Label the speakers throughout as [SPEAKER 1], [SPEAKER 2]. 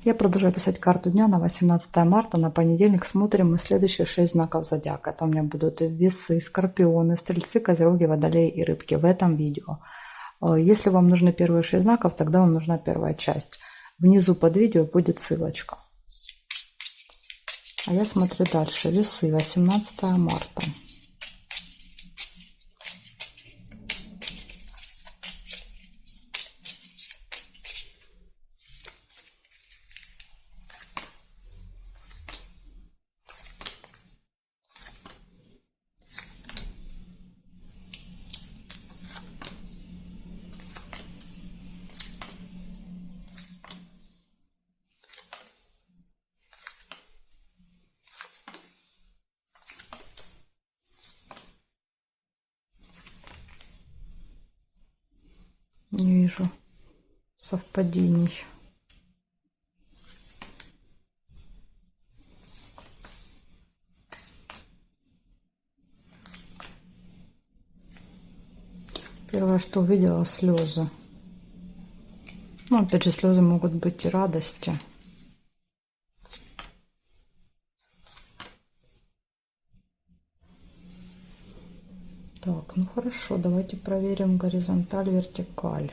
[SPEAKER 1] Я продолжаю писать карту дня на 18 марта, на понедельник. Смотрим мы следующие 6 знаков зодиака. Это у меня будут весы, скорпионы, стрельцы, козероги, водолеи и рыбки в этом видео. Если вам нужны первые 6 знаков, тогда вам нужна первая часть. Внизу под видео будет ссылочка. А я смотрю дальше. Весы, 18 марта. Не вижу совпадений. Первое, что увидела, слезы. Ну, опять же, слезы могут быть и радости. Так, ну хорошо, давайте проверим горизонталь, вертикаль.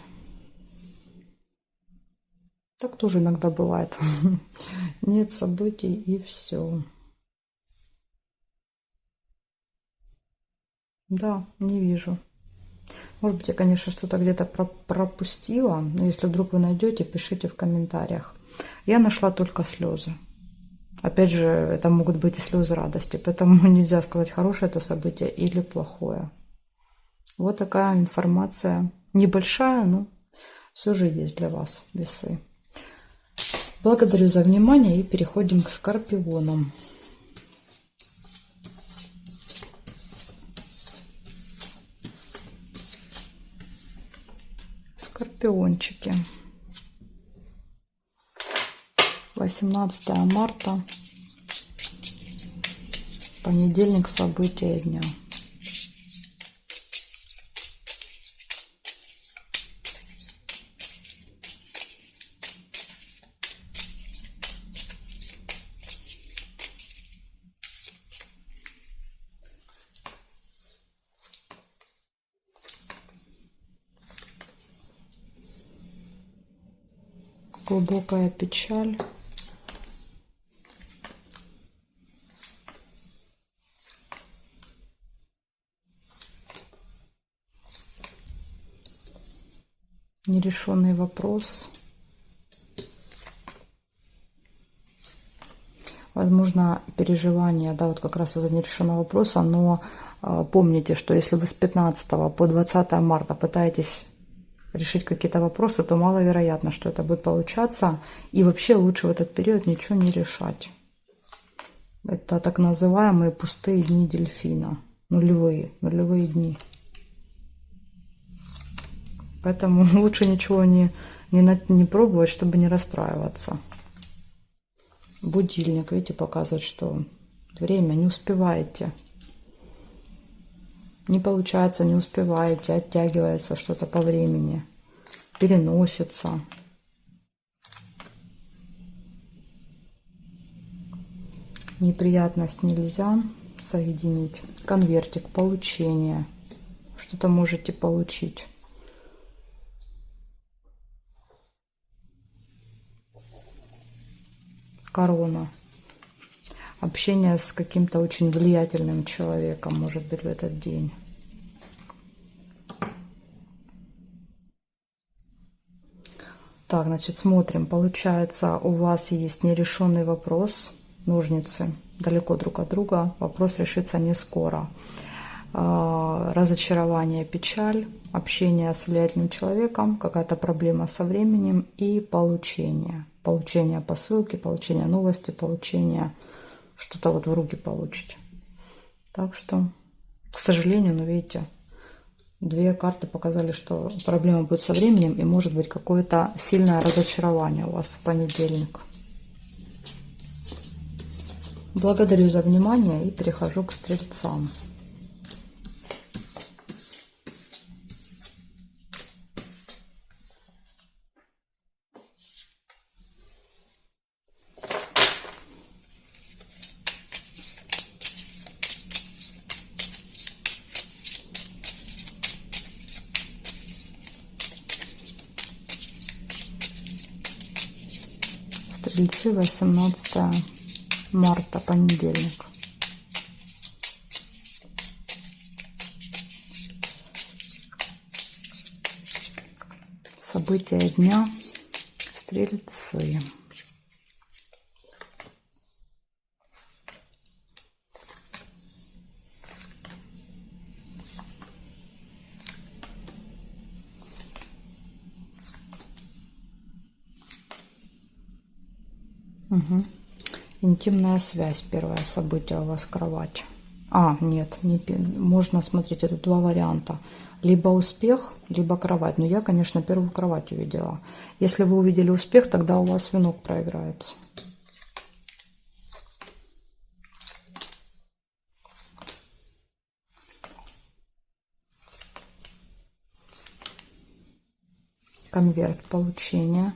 [SPEAKER 1] Так тоже иногда бывает. Нет событий и все. Да, не вижу. Может быть, я, конечно, что-то где-то пропустила. Но если вдруг вы найдете, пишите в комментариях. Я нашла только слезы. Опять же, это могут быть и слезы радости. Поэтому нельзя сказать, хорошее это событие или плохое. Вот такая информация. Небольшая, но все же есть для вас, весы. Благодарю за внимание и переходим к скорпионам. Скорпиончики. 18 марта. Понедельник, события дня. Глубокая печаль. Нерешенный вопрос. Возможно, переживания, да, вот как раз из-за нерешенного вопроса, но помните, что если вы с 15 по 20 марта пытаетесь решить какие-то вопросы, то маловероятно, что это будет получаться. И вообще лучше в этот период ничего не решать. Это так называемые пустые дни дельфина. Нулевые дни. Поэтому лучше ничего не пробовать, чтобы не расстраиваться. Будильник, видите, показывает, что время, не успеваете. Не получается, не успеваете, оттягивается что-то по времени, переносится. Неприятность нельзя соединить. Конвертик, получение. Что-то можете получить. Корона. Общение с каким-то очень влиятельным человеком может быть в этот день. Так, значит, смотрим. Получается, у вас есть нерешенный вопрос. Ножницы далеко друг от друга. Вопрос решится не скоро. Разочарование, печаль, общение с влиятельным человеком, какая-то проблема со временем и получение. Получение посылки, получение новости, получение что-то вот в руки получите. Так что, к сожалению, ну видите, две карты показали, что проблема будет со временем и может быть какое-то сильное разочарование у вас в понедельник. Благодарю за внимание и перехожу к стрельцам. Стрельцы, 18 марта, понедельник. События дня. Стрельцы. Угу. Интимная связь. Первое событие у вас кровать. А, нет, не, можно смотреть, это два варианта. Либо успех, либо кровать. Но я, конечно, первую кровать увидела. Если вы увидели успех, тогда у вас венок проиграется. Конверт получения.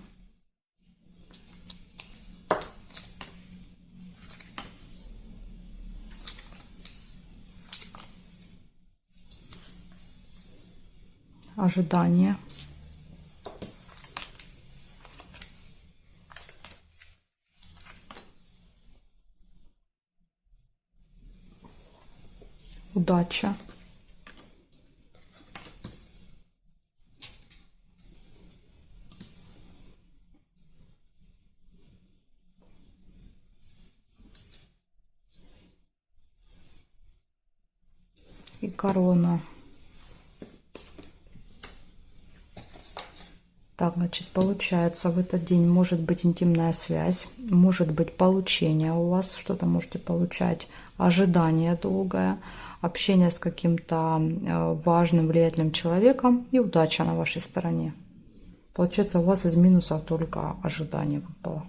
[SPEAKER 1] Ожидание. Удача. И корона. Так, значит, получается, в этот день может быть интимная связь, может быть получение у вас, что-то можете получать, ожидание долгое, общение с каким-то важным, влиятельным человеком и удача на вашей стороне. Получается, у вас из минусов только ожидание выпало.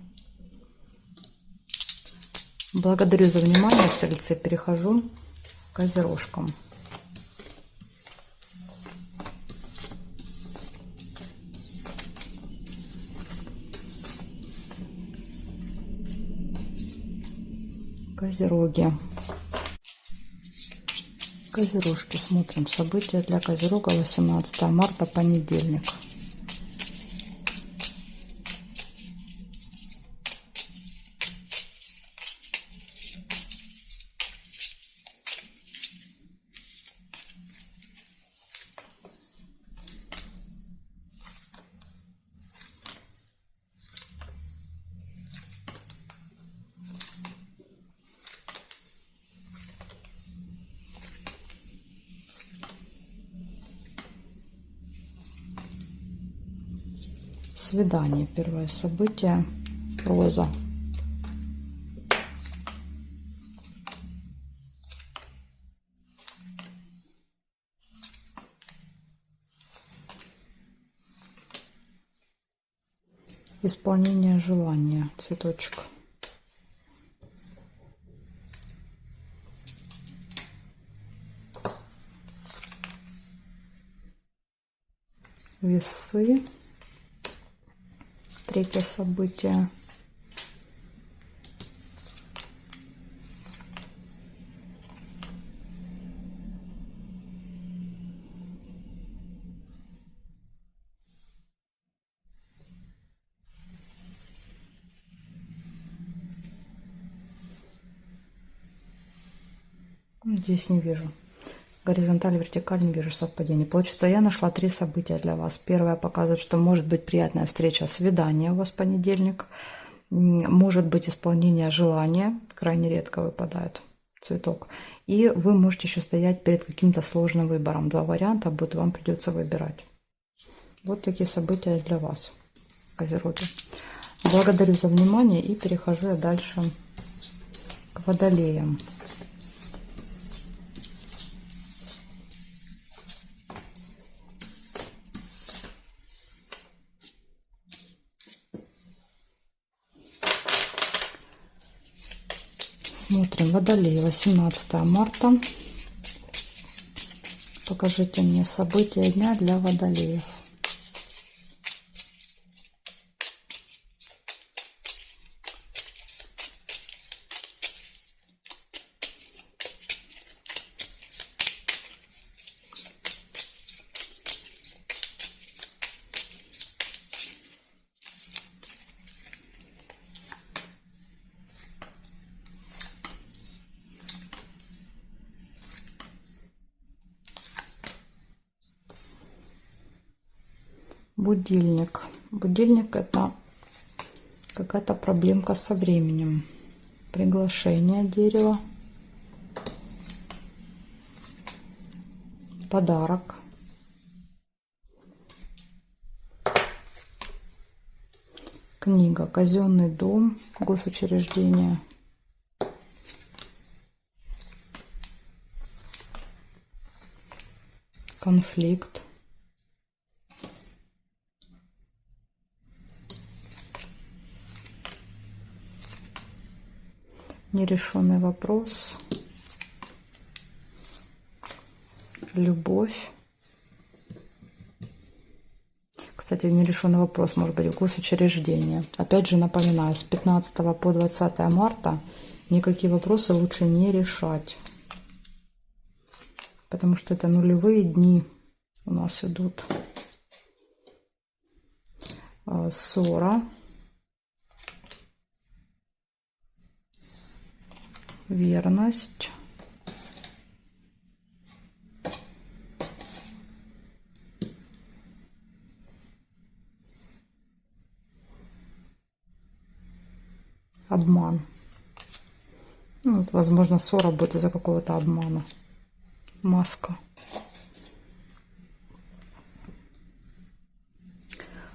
[SPEAKER 1] Благодарю за внимание, стрельцы. Перехожу к козерожкам. Козероги. Козерожки. Смотрим. События для Козерога. 18 марта, понедельник. Свидание. Первое событие. Роза. Исполнение желания. Цветочек. Весы. Третье событие. Здесь не вижу. Горизонталь, вертикаль, не вижу совпадений. Получается, я нашла 3 события для вас. Первое показывает, что может быть приятная встреча, свидание у вас в понедельник. Может быть исполнение желания. Крайне редко выпадает цветок. И вы можете еще стоять перед каким-то сложным выбором. 2 варианта будет, вам придется выбирать. Вот такие события для вас, Козероги. Благодарю за внимание и перехожу я дальше к Водолеям. Смотрим. Водолей. 18 марта. Покажите мне события дня для водолеев. Будильник. Будильник — это какая-то проблемка со временем. Приглашение дерева. Подарок. Книга. Казенный дом. Госучреждение. Конфликт. Нерешенный вопрос. Любовь. Кстати, нерешенный вопрос может быть в госучреждении. Опять же напоминаю, с 15 по 20 марта никакие вопросы лучше не решать. Потому что это нулевые дни у нас идут. Ссора. Верность. Обман. Ну, вот, возможно, ссора будет из-за какого-то обмана. Маска.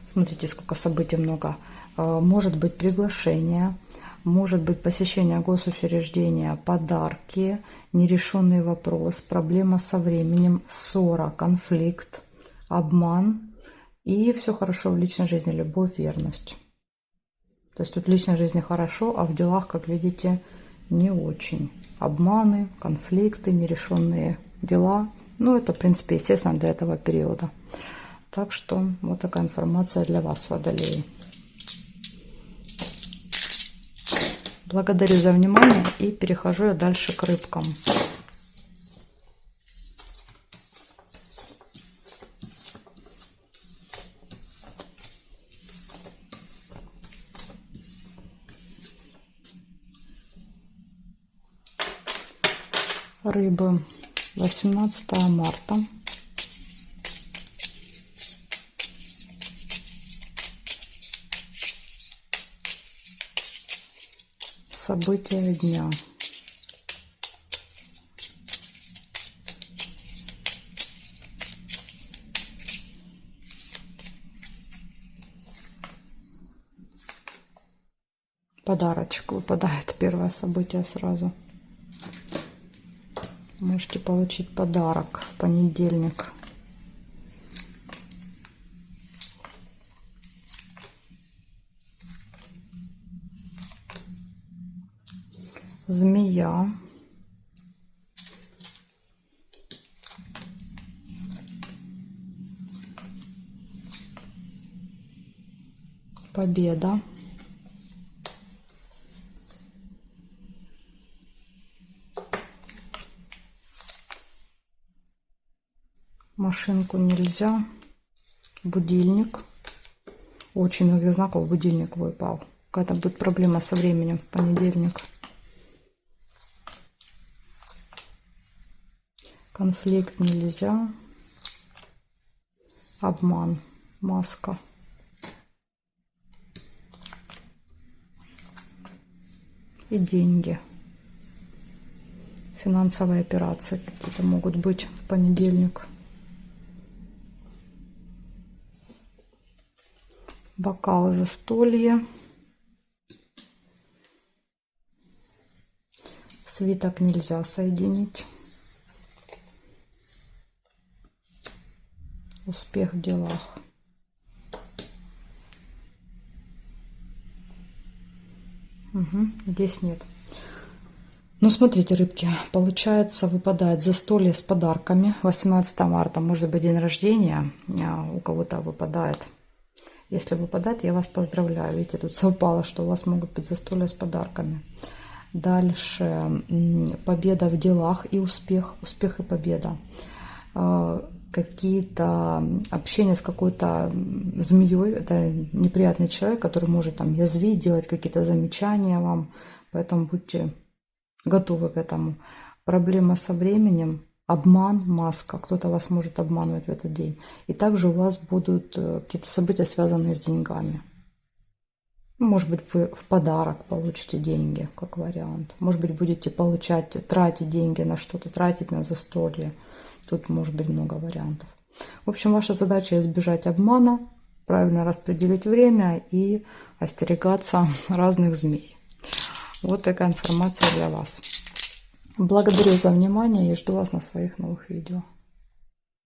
[SPEAKER 1] Смотрите, сколько событий много. Может быть приглашение, может быть посещение госучреждения, подарки, нерешенный вопрос, проблема со временем, ссора, конфликт, обман. И все хорошо в личной жизни, любовь, верность. То есть тут в личной жизни хорошо, а в делах, как видите, не очень. Обманы, конфликты, нерешенные дела. Ну, это, в принципе, естественно для этого периода. Так что вот такая информация для вас, водолеи. Благодарю за внимание и перехожу я дальше к рыбкам. Рыбы, 18 марта. События дня. Подарочек выпадает, первое событие сразу. Можете получить подарок в понедельник. Змея. Победа. Машинку нельзя. Будильник. Очень многих знаков будильник выпал. Какая-то будет проблема со временем в понедельник. Конфликт нельзя. Обман. Маска. И деньги. Финансовые операции какие-то могут быть в понедельник. Бокал, застолье. Свиток нельзя соединить. Успех в делах. Здесь нет. Ну, смотрите, рыбки, получается, выпадает застолье с подарками. 18 марта, может быть, день рождения у кого-то выпадает. Если выпадает, я вас поздравляю. Видите, тут совпало, что у вас могут быть застолья с подарками. Дальше победа в делах и успех. Успех и победа. Какие-то общения с какой-то змеей. Это неприятный человек, который может там язвить, делать какие-то замечания вам. Поэтому будьте готовы к этому. Проблема со временем. обман, маска. Кто-то вас может обманывать в этот день. И также у вас будут какие-то события, связанные с деньгами. Может быть, вы в подарок получите деньги, как вариант. Может быть, будете тратить деньги на что-то, тратить на застолье. Тут может быть много вариантов. В общем, ваша задача избежать обмана, правильно распределить время и остерегаться разных змей. Вот такая информация для вас. Благодарю за внимание и жду вас на своих новых видео.